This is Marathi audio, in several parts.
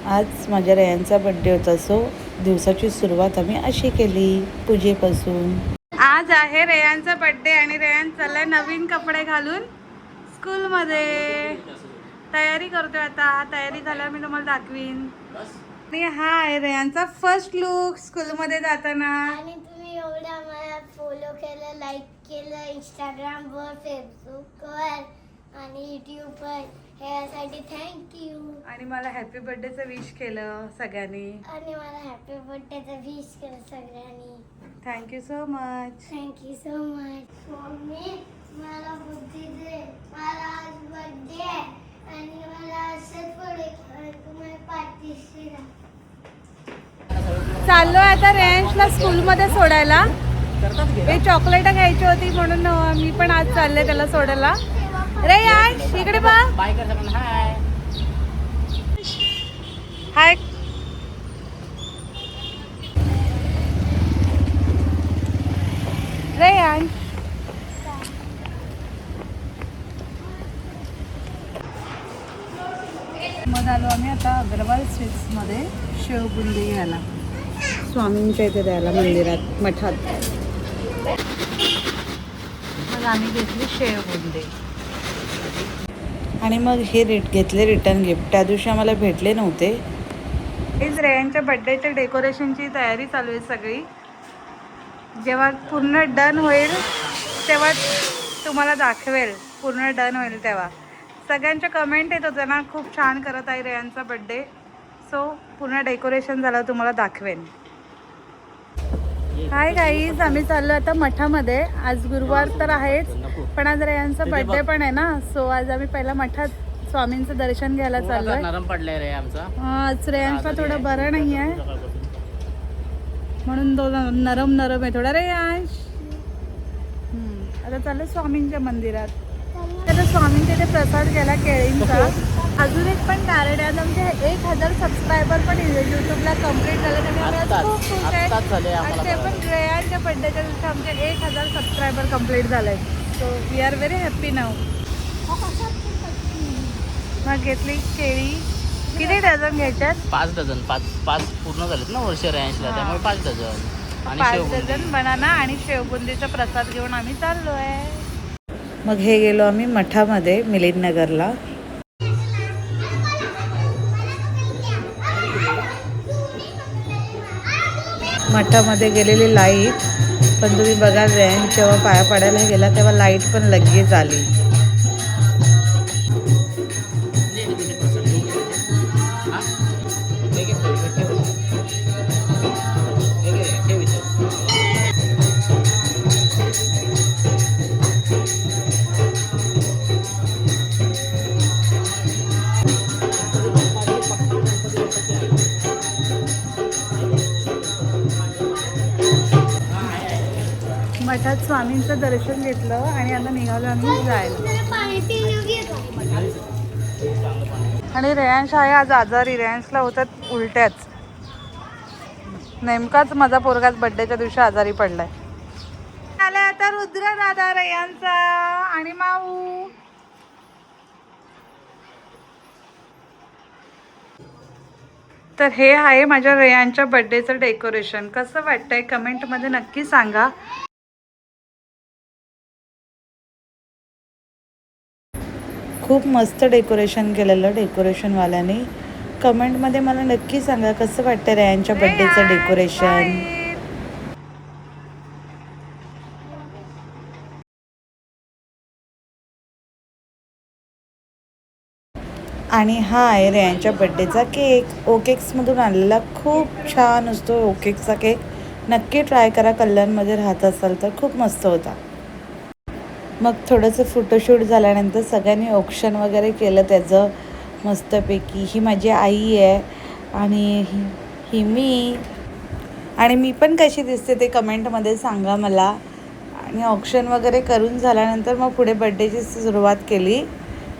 आज माझ्या रेयांचा बड्डे होता, सो दिवसाची सुरुवात आम्ही अशी केली पूजेपासून. आज आहे रेयांचा बड्डे आणि रेयान चाललाय नवीन कपडे घालून स्कूलमध्ये. तयारी करतोय आता. तयारी झाल्यावर मी तुम्हाला दाखवीन. आणि हा आहे रेयांचा फर्स्ट लुक स्कूलमध्ये जाताना. आणि तुम्ही एवढा मला फॉलो केलं, लाईक केलं इंस्टाग्रामवर, फेसबुकवर आणि यूट्यूबवर, ह्यासाठी थँक्यू. आणि मला हॅपी बर्थडेचं विश केलं सगळ्यांनी. आणि मला हॅपी बर्थडेचं विश केलं सगळ्यांनी. Thank you so much. Thank you so much. Mummy मला बुद्धी दे, मला आज बर्थडे आहे आणि मला असंच पुढे तुम्हाला पाठीशी राहा. चाललोय आता रेयांशला स्कूलमध्ये सोडायला. हे चॉकलेट घ्यायची होती म्हणून मी पण आज चालले त्याला सोडायला. रेयांश इकडे बा. बाय कर सगळ्यांना. हाय हाय. रेयांश मग आलो आम्ही आता अग्रवाल स्वीट्समध्ये शेवबुंदी घ्यायला, स्वामींच्या इथे द्यायला मंदिरात मठात. मग आम्ही घेतली शेवबुंदी आणि मग हे घेतले रिटर्न गिफ्ट. त्या दिवशी आम्हाला भेटले नव्हते. हेच रेयांच्या बड्डेच्या डेकोरेशनची तयारी चालू आहे सगळी. जेव्हा पूर्ण डन होईल तेव्हा तुम्हाला दाखवेल. पूर्ण डन होईल तेव्हा. सगळ्यांच्या कमेंट येत होत्या ना, खूप छान करत आहे रेयांचा बड्डे. सो पूर्ण डेकोरेशन झालं तुम्हाला दाखवेन. हाय गाईज, आम्ही चाललो आता मठामध्ये. आज गुरुवार तर आहेच, पण आज रेयांचा बर्थडे पण आहे ना. सो आज आम्ही पहिला मठात स्वामींचं दर्शन घ्यायला चाललोय. नरम पडलाय रे आमचा. आज रेयांचा थोडं बरं नाही आहे म्हणून तो नरम आहे थोडा. रेयांश आता चाललं स्वामींच्या मंदिरात. आता स्वामींच्या इथे प्रसाद गेला केळींचा. अजून एक पण कारण आहे, आज आमचे 1000 सबस्क्रायबर पण यूट्यूबला कम्प्लीट झाले. त्यामुळे आम्ही आज खूप खुश आहे. आणि ते पण रेयांच्या बड्डेच्या दिवशी आमचे 1000 सबस्क्रायबर कम्प्लीट झाले. So we are very happy now. मग घेतली केळी. किती डझन घ्यायच्यात? 5 डझन. 5 पूर्ण झालेत ना वर्ष रेंजला, त्यामुळे 5 डझन. 5 डझन बनाना आणि शेवबुंदीचा प्रसाद घेऊन आम्ही चाललो आहे. मग हे गेलो आम्ही मठामध्ये मिलिंदनगरला. मठामध्ये गेलेली लाईट पण तुम्ही बघा, रेन जेव्हा पाया पडायला गेला तेव्हा लाईट पण लगेच आली. मठात स्वामींचं दर्शन घेतलं आणि आता निघालो आम्ही जायला. आणि रेयांश आहे आज आजारी. रेयांशला होतात उलट्याच. नेमकाच माझा पोरगाच बड्डेच्या दिवशी आजारी पडलाय. आले आता रुद्र दादा रेयांचा आणि माऊ. तर हे आहे माझ्या रेयांच्या बड्डेचं डेकोरेशन. कसं वाटतंय कमेंटमध्ये नक्की सांगा. खूप मस्त डेकोरेशन केलेलं डेकोरेशनवाल्याने. कमेंटमध्ये मला नक्की सांगा कसं वाटतं रेयांच्या बड्डेचं डेकोरेशन. आणि हा आहे रेयांच्या बड्डेचा केक. ओकेक्समधून आणलेला. खूप छान असतो ओकेक्सचा केक. नक्की ट्राय करा. कल्याणमध्ये राहत असाल तर खूप मस्त होता. मग थोडंसं फोटोशूट झाल्यानंतर सगळ्यांनी ऑक्शन वगैरे केलं त्याचं मस्तपैकी. ही माझी आई आहे आणि ही मी. आणि मी पण कशी दिसते ते कमेंटमध्ये सांगा मला. आणि ऑक्शन वगैरे करून झाल्यानंतर मग पुढे बड्डेची सुरुवात केली,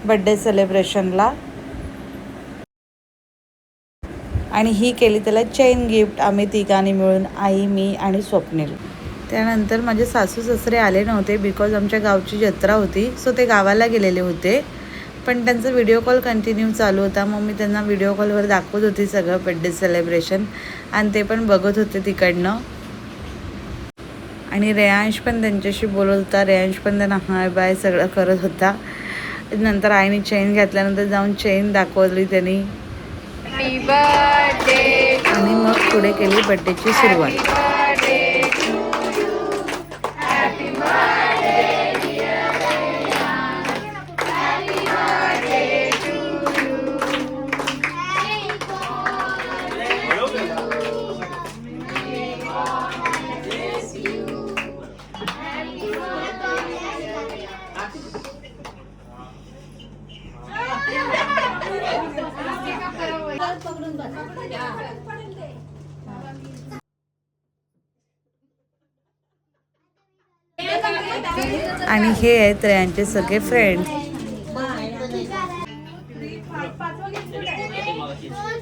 बड्डे सेलिब्रेशनला. आणि ही केली त्याला चेन गिफ्ट आम्ही तिघांनी मिळून, आई, मी आणि स्वप्नील. त्यानंतर माझे सासू सासरे आले नव्हते बिकॉज आमच्या गावची जत्रा होती. सो ते गावाला गेलेले होते. पण त्यांचा व्हिडिओ कॉल कंटिन्यू चालू होता. मग मी त्यांना व्हिडिओ कॉलवर दाखवत होती सगळं बड्डे सेलिब्रेशन आणि ते पण बघत होते तिकडनं. आणि रेयांश पण त्यांच्याशी बोलत होता. रेयांश पण त्यांना हाय बाय सगळं करत होता. नंतर आईने चेन घातल्यानंतर जाऊन चेन दाखवली त्यांनी आणि मग पुढे केली बड्डेची सुरुवात. आणि हे आहेत यांचे सगळे फ्रेंड. 2,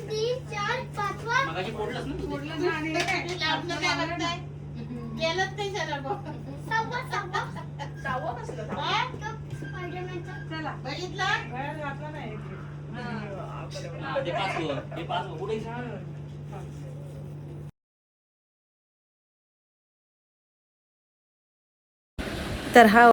3, 4, 5 मगाशी फोडलंस ना ते पाच कुठे तर हा